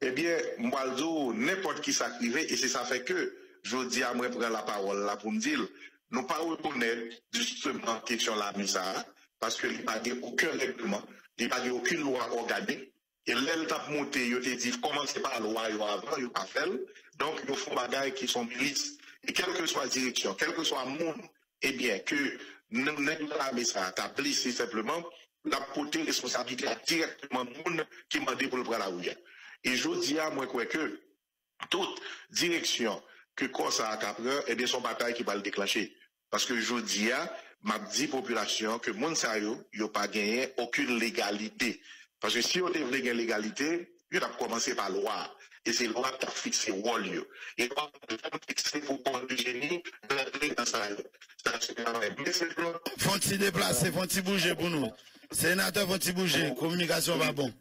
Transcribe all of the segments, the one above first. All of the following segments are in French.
eh bien, moi, n'importe qui s'activait, et c'est ça fait que, je dis à moi, prendre la parole là pour me dire, nous pas reconnaître justement question la mise ça, parce que il n'y a aucun règlement, il n'y a aucune loi organique, et l'étape montée, il te dit, commencez par la loi, avant, il pas fait, donc, il faut des qui sont milices, et quelle que soit la direction, quel que soit le monde, eh bien, que nous n'avons pas mis ça, t'as blessé simplement, la portée responsabilité directement le monde qui m'a dit pour le prendre la rue. Et je dis à moi que toute direction que Corsa a capté, eh bien, son bataille qui va le déclencher. Parce que je dis à ma dit population que moun sa yo, yo pas gagné aucune légalité. Parce que si on devait gagner légalité, il a commencé par loi. Et c'est loi qui a fixé rôle yo. Et quand on a fixé pour prendre du génie, dans ça, c'est quand même. Faut-il déplacer, faut-il bouger pour nous? Sénateur, faut-il bouger? Communication va bon.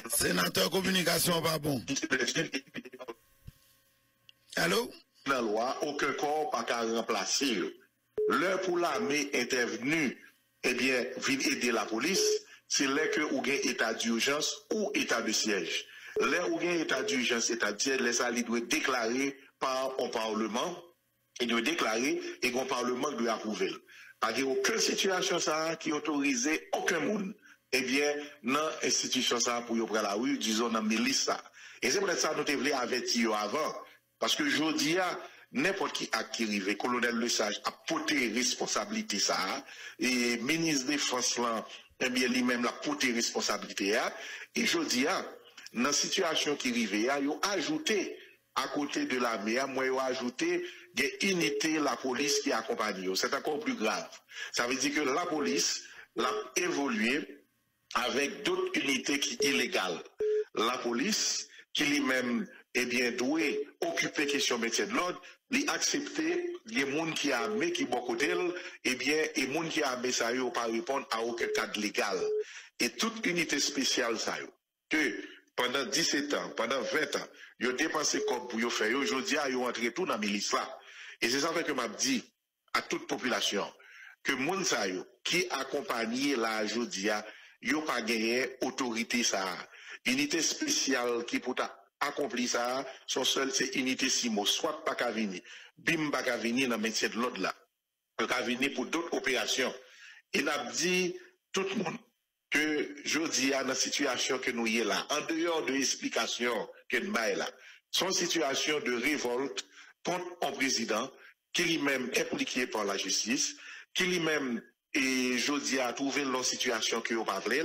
Sénateur, communication va bon. Allô? Dans la loi, aucun corps pas qu'à remplacer. L'heure pour l'armée intervenue, eh bien, vient aider la police, c'est là que vous avez état d'urgence ou état de siège. Là où vous avez état d'urgence, état de siège, ça doit être déclaré par un parlement, il doit déclarer et qu'un parlement doit approuver. Pas qu'il n'y a aucune situation ça qui autorise aucun monde. Eh bien, dans l'institution ça pour y prendre la rue, disons dans milice ça. Et c'est peut-être ça que nous devons avertir avant. Parce que je dis à n'importe qui a qui arrive, colonel Le Sage a porté responsabilité ça, et ministre de défense là, eh bien, lui-même l'a porté responsabilité et je dis à, dans la situation qui arrive, il a ajouté, à côté de l'armée, moi, il a ajouté des unités, la police qui accompagne. C'est encore plus grave. Ça veut dire que la police l'a évolué avec d'autres unités qui sont illégales. La police, qui lui-même, eh bien, doit occuper question métier de l'ordre, lui accepter les gens qui a armé, qui bon côté, eh bien, les gens qui a armé ça, ils pas répondre à aucun cadre légal. Et toute unité spéciale ça, que pendant 17 ans, pendant 20 ans, ils ont dépensé comme pour faire, aujourd'hui, ils ont entré tout dans la milice là. Et c'est ça que m'a dit à toute population, que moun sa yo, qui accompagne la jodia, yo pas gagné autorité ça. Unité spéciale qui pour accomplir ça, son seul c'est unité simo, soit pas qu'à venir, bim pas qu'à venir dans le métier de l'autre là, qu'à venir pour d'autres opérations. Il a dit tout le monde que je dis à la situation que nous y est là, en dehors de l'explication que nous avons là, son situation de révolte contre un président qui lui-même est impliqué par la justice, qui lui-même et je dis à trouver leur situation que vous parlez,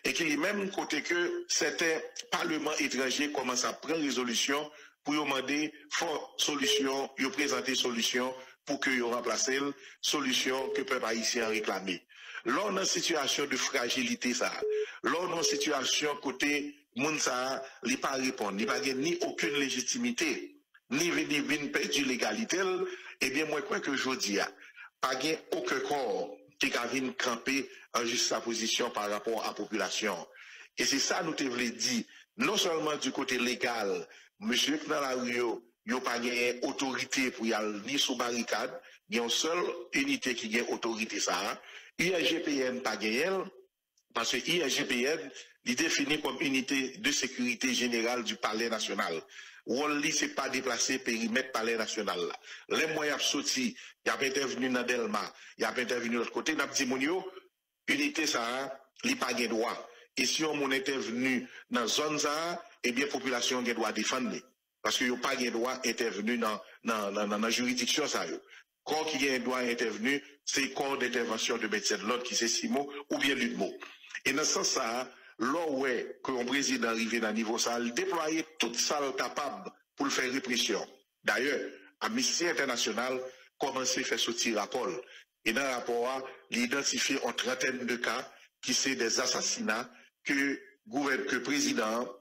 et qui lui-même côté que certains parlements étrangers commencent à prendre résolution pour demander fort solution, ils présenter solution pour que vous remplacez solution que peuple haïtien réclamer. Là, on a une situation de fragilité, ça. Là, on a une situation côté, moun ça, il pas répondre, il pas ni aucune légitimité, ni venir perdre l'égalité, eh bien, moi, quoi que je dis, pas aucun corps qui a venir camper en juste sa position par rapport à la population. Et c'est ça, nous te voulons dire, non seulement du côté légal, monsieur dans la rue, il n'y a pas d'autorité pour y aller ni sous barricade, il y a une seule unité qui a autorité, ça. IRGPN pas gagné, parce que IRGPN, il est défini comme unité de sécurité générale du palais national. Wally, c'est pas déplacé périmètre palais national là. Les moyens sortis, il y a intervenu dans Delma, il y a intervenu de l'autre côté, n'a dit monio, unité ça, il pas de droit. Et si on intervenu dans zone ça, eh bien population a droit défendre. Parce que y a pas de droit intervenu dans la juridiction ça yo. Corps qui a un droit intervenu, c'est corps d'intervention de médecin de l'ordre qui c'est Simo ou bien l'UDMO. Et dans ce sens ça, là où est que le président arrivé dans le niveau ça, il déployait toute ça capable pour le faire répression. D'ailleurs, Amnesty International commençait à faire sortir rapport. Et dans le rapport, il identifie une trentaine de cas qui sont des assassinats que le président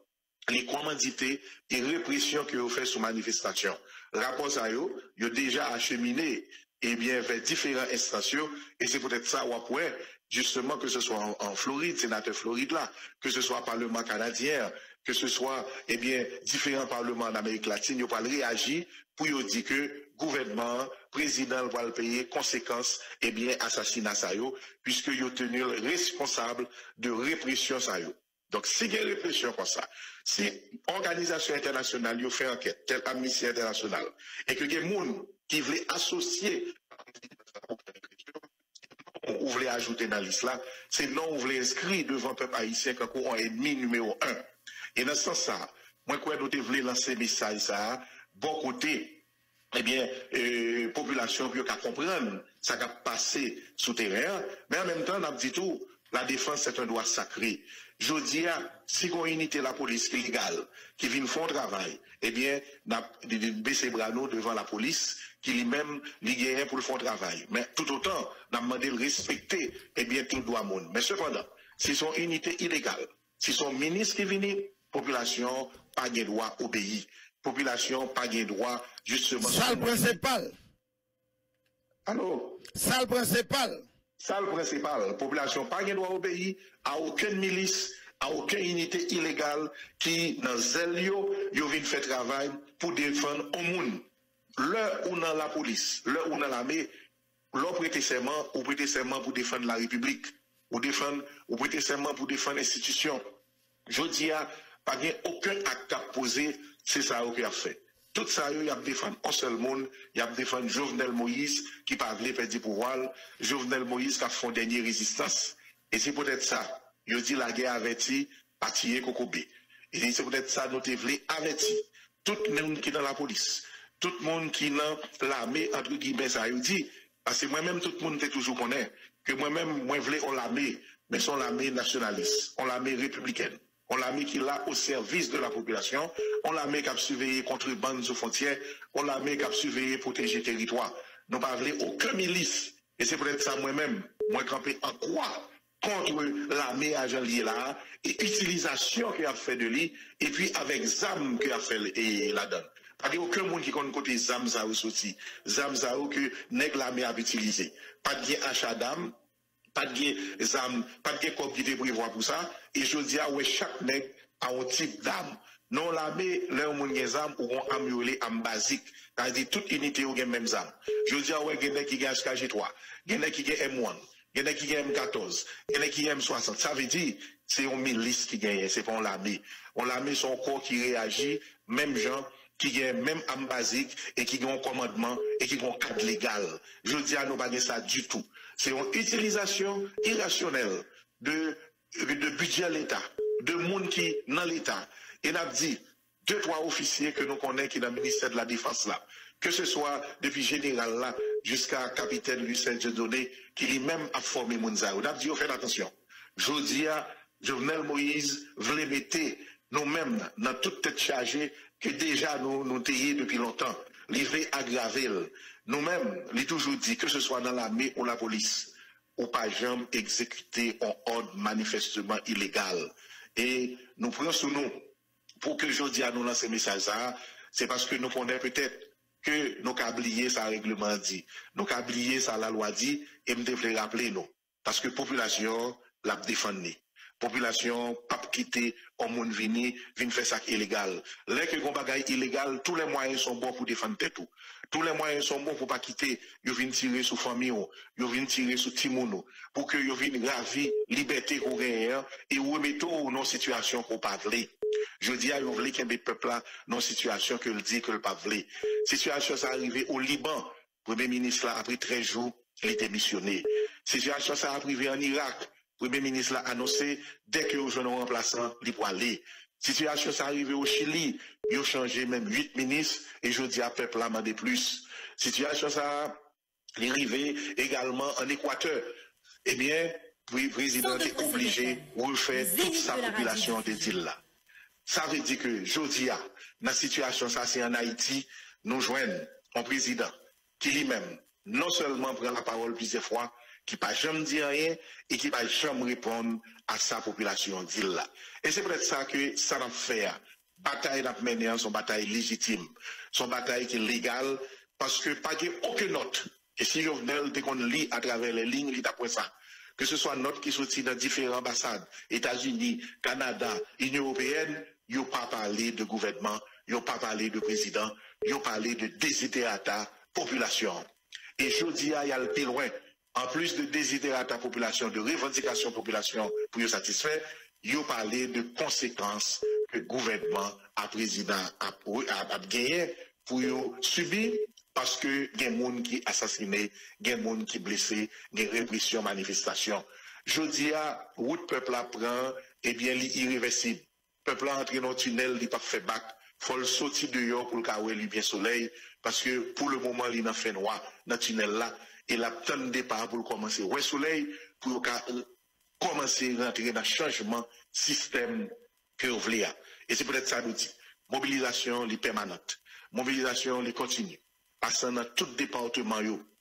les commandités et répression que vous faites sous manifestation. Rapport ça yo déjà acheminé et bien vers différents instances et c'est peut-être ça ou après justement que ce soit en Floride, sénateur Floride là, que ce soit Parlement canadien, que ce soit eh bien différents parlements d'Amérique latine, ils pas réagi pour dire que gouvernement, président va le payer conséquences eh bien assassinat ça yo puisque ils tenu responsable de répression ça yo. Donc, si il y a une réflexion comme ça, si organisation internationale yo fait enquête, telle Amnesty International, et que il y a des gens qui veulent associer, ou voulez ajouter dans l'islam, là, c'est non, vous voulez inscrire devant le peuple haïtien comme un ennemi numéro 1. Et dans ce sens-là, moi, quand nous voulons lancer message, ça, bon côté, eh bien, population qui comprendre ça qui a passé sous terrain, mais en même temps, on a dit tout, la défense c'est un droit sacré. Je dis, si on unité la police illégale qui vient faire un travail, eh bien, on a baissé bras devant la police qui lui-même ligue pour le faire travail. Mais tout autant, on a demandé de respecter, eh bien, tout le droit monde. Mais cependant, si son unité illégale, si son ministre qui vient, population pas de droit obéir. Population pas de droit justement. Ça le principal. Alors. Ça le principal. Ça le principal. Population pas de droit obéir à aucune milice, à aucune unité illégale qui dans Zelio, yo vient faire travail pour défendre au monde. L'heure où dans la police, l'heure où dans l'armée, l'on prête serment ou prêter serment pour défendre la République, ou prêter serment pour défendre l'institution. Je dis à pas aucun acte à poser, c'est ça qu'il a fait. Tout ça, il a défendu un seul monde, il a défendu Jovenel Moïse qui parlait perdre pouvoir, Jovenel Moïse qui a fait une dernière résistance. Et c'est peut-être ça, il dit la guerre avertie, partir Kokobé. Et c'est peut-être ça, nous devons avertir tout le monde qui est dans la police, tout le monde qui est dans l'armée, entre guillemets, ça, il dit, parce que moi-même, tout le monde est toujours connaît, que moi-même, moi, je voulais on l'armée, mais son l'armée nationaliste, on l'armée républicaine. On l'a mis qui là au service de la population, on l'a mis qui a surveillé contre les bandes aux frontières, on l'a mis qui a surveillé protéger le territoire. Nous ne parlons aucun milice. Et c'est peut-être ça moi-même, moi campé en quoi contre l'armée agent lié là, et utilisation qu'il a fait de lui, et puis avec ZAM qu'il a fait la donne. Pas de aucun monde qui connaît côté ZAM ça aussi. ZAM ça que nèg l'armée a utilisé. Pas de achat d'armes. Pas de zam, pas de corps qui te prévoit pour ça. Et je dis à chaque nègre a un type d'arme. Non, l'armée, leur moun gen zam ou on amélioré en basique. C'est-à-dire toute unité ou gen même zam. Je dis à gen qui gen HKG3, gen qui gen M1, gen qui gen M14, gen qui gen M60. Ça veut dire, c'est une milice qui gagne, c'est pas l'armée. On l'armée son corps qui réagit, même gens, qui gagne même en basique et qui ont un commandement et qui ont un cadre légal. Je dis à nous pas ça du tout. C'est une utilisation irrationnelle de budget de l'État, de monde qui dans l'État. Et n'a dit 2-3 officiers que nous connaissons qui dans le ministère de la Défense là, que ce soit depuis général là jusqu'à capitaine Lucien Dieudonné qui lui-même a formé Mounza. On a dit faites attention. Je dis à Jovenel Moïse voulait mettre nous-mêmes dans toute tête chargée que déjà nous taillons depuis longtemps. L'IV aggravé. Nous-mêmes, il toujours dit que ce soit dans l'armée ou la police, ou pas jamais exécuter un ordre manifestement illégal. Et nous prenons sous nous, pour que je dis à nous lancer ce message, c'est parce que nous connaissons peut-être que nous avons oublié ça règlement dit, nous avons oublié ça la loi dit, et nous devons rappeler nous. Parce que la population l'a défendu. Population pas quitter au monde vini faire ça illégal. Là que gon bagay illégal, tous les moyens sont bons pour défendre tout. Tous les moyens sont bons pour pas quitter, yo vinn tirer sur famille, yo vinn tirer sur timouno pour que yo vinn ravi liberté qu'on gagne et remettre dans situation qu'on pas vle. Je dis à yo vle qu'un peuple là dans situation que le dit que le pas vle. Situation ça arrivé au Liban, premier ministre là après 13 jours, il était missionné. Situation ça arrivé en Irak. Le Premier ministre l'a annoncé, dès que vous avez un remplaçant, il peut aller. Situation s'est arrivée au Chili, ils ont changé même 8 ministres, et je dis à peuple là, de plus. Situation s'est arrivée également en Équateur. Eh bien, le président est obligé de refaire toute sa population de îles là. Ça veut dire que, je dis à, dans la situation, ça c'est en Haïti, nous joignons un président qui lui-même, non seulement prend la parole plusieurs fois, qui pas jamais dire rien et qui pas jamais répondre à sa population d'île là. Et c'est peut-être ça que ça n'a fait. Bataille n'a mené, son bataille légitime, son bataille qui est légale, parce que pas aucune note. Et si Jovenel dès qu'on lit à travers les lignes, il d'après ça, que ce soit note qui sortit dans différentes ambassades, États-Unis, Canada, Union européenne, ils n'ont pas parlé de gouvernement, ils n'ont pas parlé de président, ils ont parlé de desiderata population. Et je dis, il y a le plus loin. En plus de désider à ta population, de revendication population pour y satisfaire, il parlait de conséquences que le gouvernement a président a gagné pour subir parce que il y a des gens qui assassinés, il y a des gens qui blessés, il y a répression, manifestation. Je dis à route peuple apprend, eh bien, l'irréversible. Peuple entre dans le tunnel, il pas fait bac, faut le sortir dehors pour le carrer lui bien soleil, parce que pour le moment, il n'a fait noir dans le tunnel là, et la tonne de départ pour commencer ouais soleil, pour commencer à rentrer dans le changement système que vous voulez. Et c'est peut-être ça nous dit. Mobilisation, les permanente. Mobilisation, les continue. Passant dans tout département,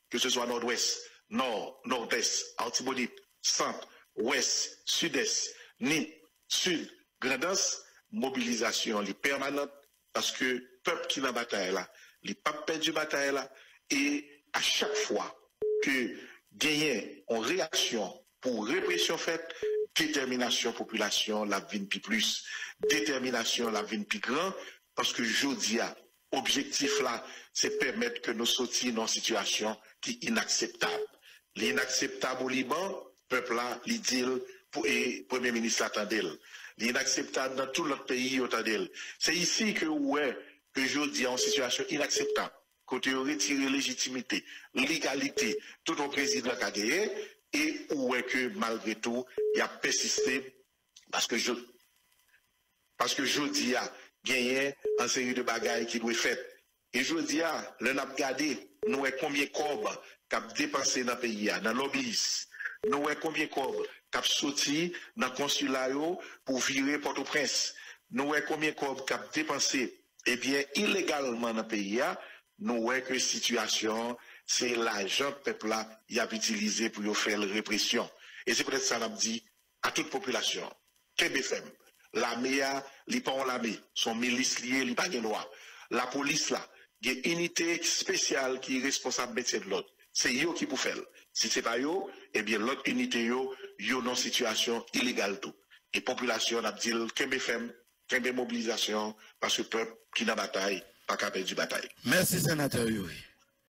que ce soit nord-ouest, nord, nord-est, Artibonite, centre, ouest, sud-est, Nîmes, sud, Grandance, mobilisation, les permanente, parce que peuple qui est dans la bataille là, les papes perdent du bataille là, et à chaque fois que gagner en réaction pour répression faite, détermination population, la vie plus, détermination, la vie plus grand, parce que je dis, objectif là, c'est permettre que nous sortions dans une situation qui est inacceptable. L'inacceptable au Liban, peuple là, il dit, et Premier ministre attendait. L'inacceptable dans tout l'autre pays, attendait. C'est ici que, ouais, que je dis en situation inacceptable. Côté retirer légitimité, légalité, tout au président qui a gagné, et où est que malgré tout, il a persisté, parce que je dis à gagner une série de bagailles qui doivent être faites. Et je dis à, l'on a regardé, nous avons combien de corbes qui ont dépensé dans le pays, dans l'obéis. Nous avons combien de corbes qui ont sorti dans le consulat pour virer Port-au-Prince. Nous avons combien de corbes qui ont dépensé, eh bien, illégalement dans le pays. Nous voyons que la situation, c'est l'argent que le peuple a utilisé pour faire la répression. Et c'est peut-être ça qu'on a dit à toute population. KBFM, l'armée, les pas en l'armée, son milice lié, les pas de loi. La police là, il y a une unité spéciale qui est responsable de métier de l'autre. C'est eux qui peut faire. Si ce n'est pas eux, eh bien l'autre unité, ils dans situation illégale tout. Et la population a dit KBFM, KB mobilisation, parce que le peuple qui est dans la bataille, pas capable de bataille. Merci, sénateur Yuri.